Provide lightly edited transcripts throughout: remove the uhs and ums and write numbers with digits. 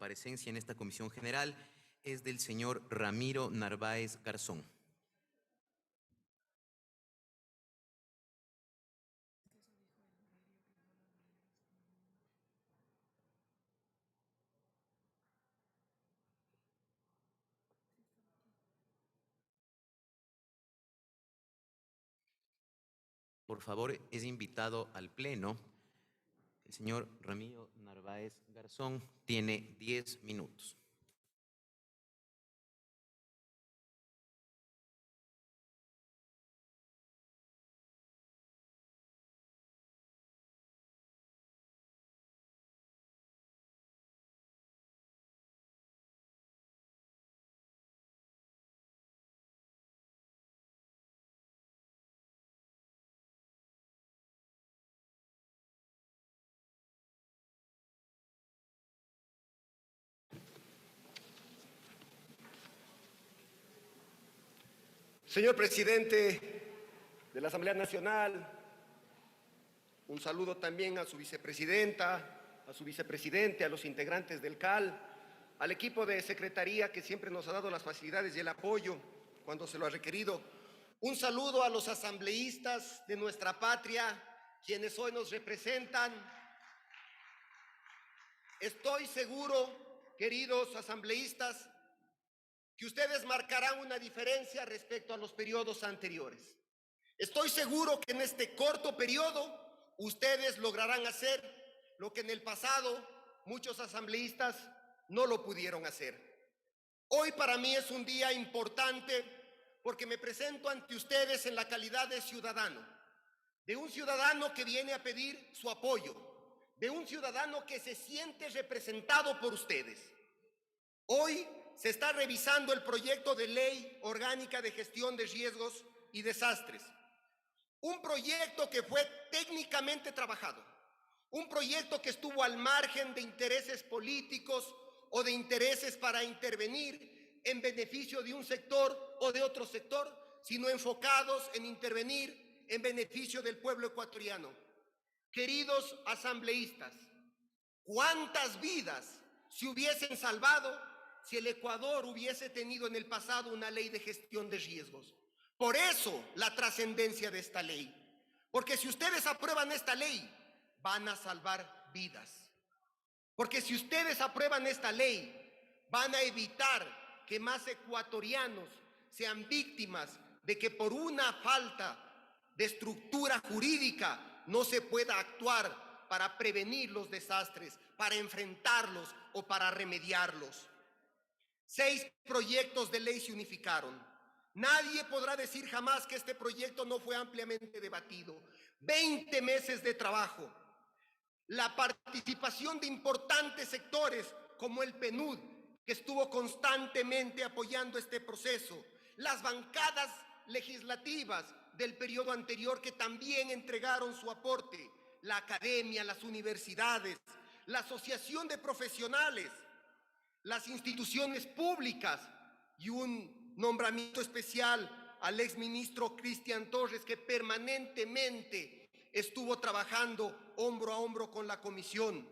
comparecencia en esta comisión general es del señor Ramiro Narváez Garzón. Por favor, es invitado al Pleno. El señor Ramiro Narváez Garzón tiene 10 minutos. Señor presidente de la Asamblea Nacional, un saludo también a su vicepresidenta, a su vicepresidente, a los integrantes del CAL, al equipo de secretaría que siempre nos ha dado las facilidades y el apoyo cuando se lo ha requerido. Un saludo a los asambleístas de nuestra patria, quienes hoy nos representan. Estoy seguro, queridos asambleístas, que ustedes marcarán una diferencia respecto a los periodos anteriores. Estoy seguro que en este corto periodo ustedes lograrán hacer lo que en el pasado muchos asambleístas no lo pudieron hacer. Hoy para mí es un día importante porque me presento ante ustedes en la calidad de un ciudadano que viene a pedir su apoyo, de un ciudadano que se siente representado por ustedes. Hoy se está revisando el proyecto de ley orgánica de gestión de riesgos y desastres. Un proyecto que fue técnicamente trabajado, un proyecto que estuvo al margen de intereses políticos o de intereses para intervenir en beneficio de un sector o de otro sector, sino enfocados en intervenir en beneficio del pueblo ecuatoriano. Queridos asambleístas, ¿cuántas vidas se hubiesen salvado si el Ecuador hubiese tenido en el pasado una ley de gestión de riesgos? Por eso la trascendencia de esta ley. Porque si ustedes aprueban esta ley, van a salvar vidas. Porque si ustedes aprueban esta ley, van a evitar que más ecuatorianos sean víctimas de que por una falta de estructura jurídica no se pueda actuar para prevenir los desastres, para enfrentarlos o para remediarlos. 6 proyectos de ley se unificaron. Nadie podrá decir jamás que este proyecto no fue ampliamente debatido. 20 meses de trabajo. La participación de importantes sectores como el PNUD, que estuvo constantemente apoyando este proceso. Las bancadas legislativas del periodo anterior que también entregaron su aporte. La academia, las universidades, la asociación de profesionales, las instituciones públicas y un nombramiento especial al exministro Cristian Torres, que permanentemente estuvo trabajando hombro a hombro con la comisión.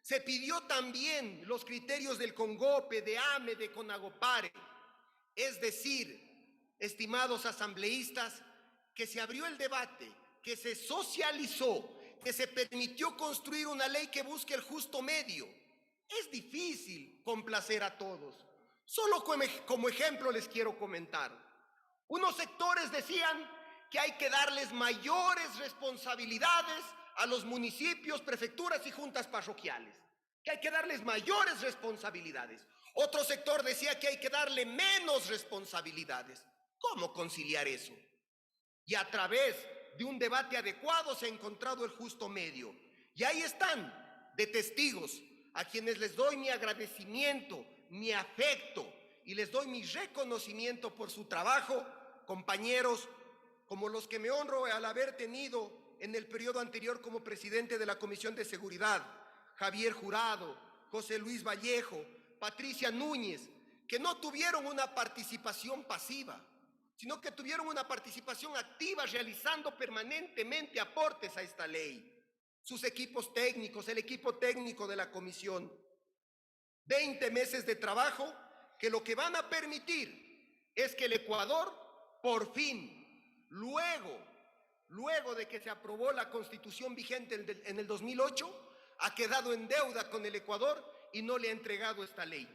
Se pidió también los criterios del CONGOPE, de AME, de CONAGOPARE. Es decir, estimados asambleístas, que se abrió el debate, que se socializó, que se permitió construir una ley que busque el justo medio. Es difícil complacer a todos. Solo como ejemplo les quiero comentar. Unos sectores decían que hay que darles mayores responsabilidades a los municipios, prefecturas y juntas parroquiales, que hay que darles mayores responsabilidades. Otro sector decía que hay que darle menos responsabilidades. ¿Cómo conciliar eso? Y a través de un debate adecuado se ha encontrado el justo medio. Y ahí están, de testigos, a quienes les doy mi agradecimiento, mi afecto y les doy mi reconocimiento por su trabajo, compañeros como los que me honro al haber tenido en el periodo anterior como presidente de la Comisión de Seguridad, Javier Jurado, José Luis Vallejo, Patricia Núñez, que no tuvieron una participación pasiva, sino que tuvieron una participación activa realizando permanentemente aportes a esta ley. Sus equipos técnicos, el equipo técnico de la comisión. 20 meses de trabajo que lo que van a permitir es que el Ecuador, por fin, luego de que se aprobó la Constitución vigente en el 2008, ha quedado en deuda con el Ecuador y no le ha entregado esta ley.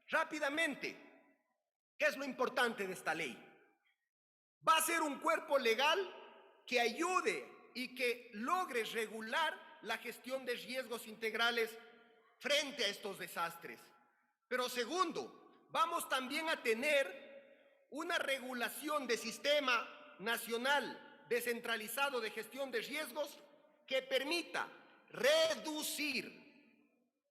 Rápidamente, ¿qué es lo importante de esta ley? Va a ser un cuerpo legal que ayude y que logre regular la gestión de riesgos integrales frente a estos desastres. Pero segundo, vamos también a tener una regulación de sistema nacional descentralizado de gestión de riesgos que permita reducir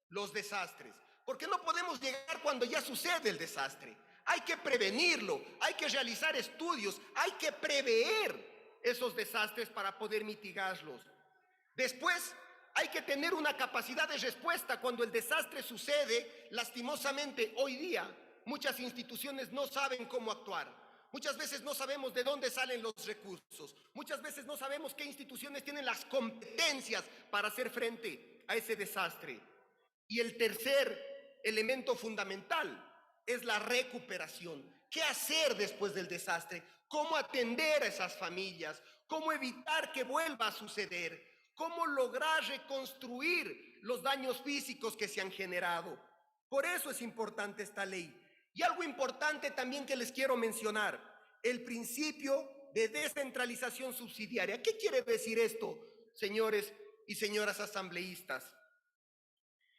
los desastres. Porque no podemos llegar cuando ya sucede el desastre. Hay que prevenirlo, hay que realizar estudios, hay que prever esos desastres para poder mitigarlos. Después, hay que tener una capacidad de respuesta cuando el desastre sucede. Lastimosamente, hoy día, muchas instituciones no saben cómo actuar. Muchas veces no sabemos de dónde salen los recursos. Muchas veces no sabemos qué instituciones tienen las competencias para hacer frente a ese desastre. Y el tercer elemento fundamental es la recuperación. ¿Qué hacer después del desastre? ¿Cómo atender a esas familias? ¿Cómo evitar que vuelva a suceder? ¿Cómo lograr reconstruir los daños físicos que se han generado? Por eso es importante esta ley. Y algo importante también que les quiero mencionar, el principio de descentralización subsidiaria. ¿Qué quiere decir esto, señores y señoras asambleístas?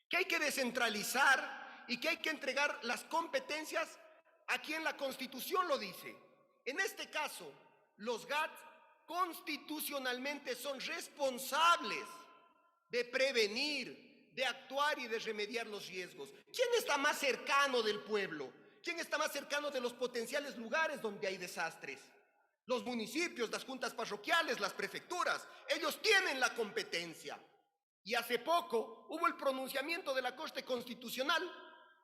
Que hay que descentralizar y que hay que entregar las competencias a quien la Constitución lo dice. En este caso, los GAT constitucionalmente son responsables de prevenir, de actuar y de remediar los riesgos. ¿Quién está más cercano del pueblo? ¿Quién está más cercano de los potenciales lugares donde hay desastres? Los municipios, las juntas parroquiales, las prefecturas. Ellos tienen la competencia. Y hace poco hubo el pronunciamiento de la Corte Constitucional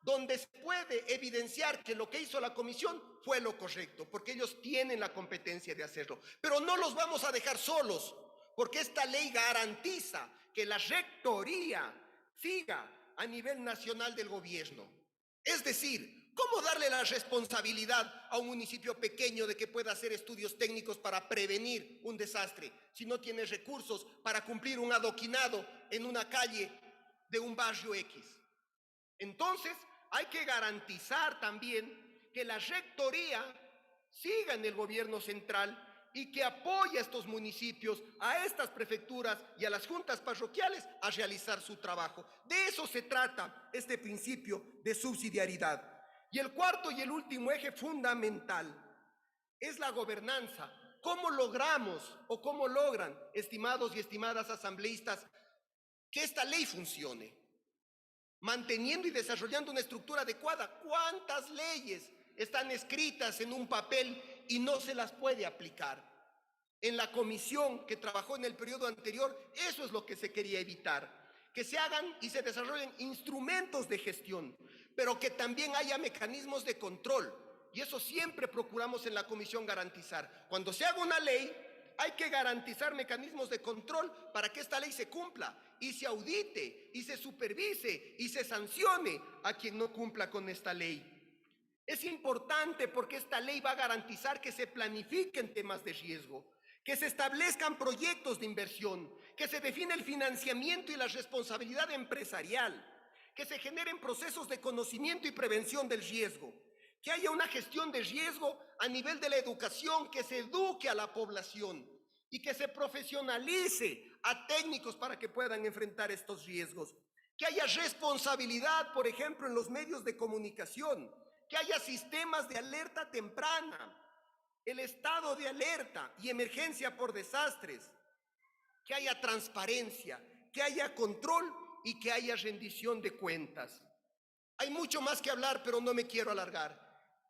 donde se puede evidenciar que lo que hizo la comisión fue lo correcto, porque ellos tienen la competencia de hacerlo. Pero no los vamos a dejar solos, porque esta ley garantiza que la rectoría siga a nivel nacional del gobierno. Es decir, ¿cómo darle la responsabilidad a un municipio pequeño de que pueda hacer estudios técnicos para prevenir un desastre si no tiene recursos para cumplir un adoquinado en una calle de un barrio X? Entonces, hay que garantizar también que la rectoría siga en el gobierno central y que apoye a estos municipios, a estas prefecturas y a las juntas parroquiales a realizar su trabajo. De eso se trata este principio de subsidiariedad. Y el cuarto y el último eje fundamental es la gobernanza. ¿Cómo logramos o cómo logran, estimados y estimadas asambleístas, que esta ley funcione? Manteniendo y desarrollando una estructura adecuada. ¿Cuántas leyes están escritas en un papel y no se las puede aplicar? En la comisión que trabajó en el periodo anterior, eso es lo que se quería evitar. Que se hagan y se desarrollen instrumentos de gestión, pero que también haya mecanismos de control. Y eso siempre procuramos en la comisión garantizar. Cuando se haga una ley, hay que garantizar mecanismos de control para que esta ley se cumpla y se audite y se supervise y se sancione a quien no cumpla con esta ley. Es importante porque esta ley va a garantizar que se planifiquen temas de riesgo, que se establezcan proyectos de inversión, que se define el financiamiento y la responsabilidad empresarial, que se generen procesos de conocimiento y prevención del riesgo, que haya una gestión de riesgo a nivel de la educación, que se eduque a la población y que se profesionalice a técnicos para que puedan enfrentar estos riesgos, que haya responsabilidad, por ejemplo, en los medios de comunicación, que haya sistemas de alerta temprana, el estado de alerta y emergencia por desastres, que haya transparencia, que haya control y que haya rendición de cuentas. Hay mucho más que hablar, pero no me quiero alargar.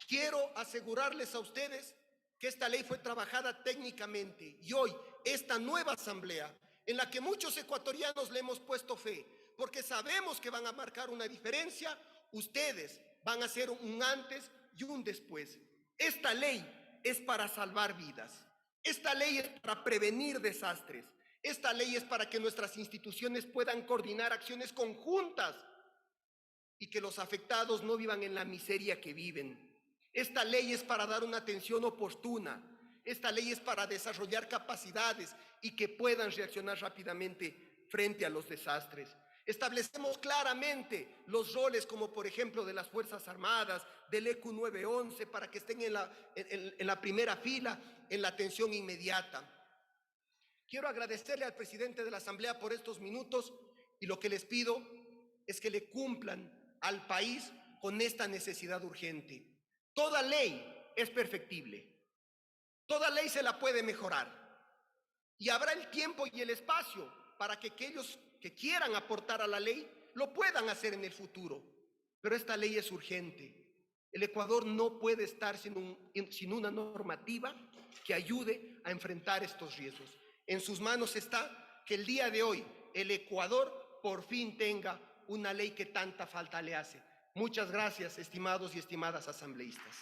Quiero asegurarles a ustedes que esta ley fue trabajada técnicamente y hoy esta nueva asamblea en la que muchos ecuatorianos le hemos puesto fe, porque sabemos que van a marcar una diferencia, ustedes van a ser un antes y un después. Esta ley es para salvar vidas. Esta ley es para prevenir desastres. Esta ley es para que nuestras instituciones puedan coordinar acciones conjuntas y que los afectados no vivan en la miseria que viven. Esta ley es para dar una atención oportuna. Esta ley es para desarrollar capacidades y que puedan reaccionar rápidamente frente a los desastres. Establecemos claramente los roles, como por ejemplo de las Fuerzas Armadas, del EQ 911, para que estén en la primera fila, en la atención inmediata. Quiero agradecerle al presidente de la Asamblea por estos minutos y lo que les pido es que le cumplan al país con esta necesidad urgente. Toda ley es perfectible, toda ley se la puede mejorar y habrá el tiempo y el espacio para que aquellos que quieran aportar a la ley lo puedan hacer en el futuro, pero esta ley es urgente. El Ecuador no puede estar sin una normativa que ayude a enfrentar estos riesgos. En sus manos está que el día de hoy el Ecuador por fin tenga una ley que tanta falta le hace. Muchas gracias, estimados y estimadas asambleístas.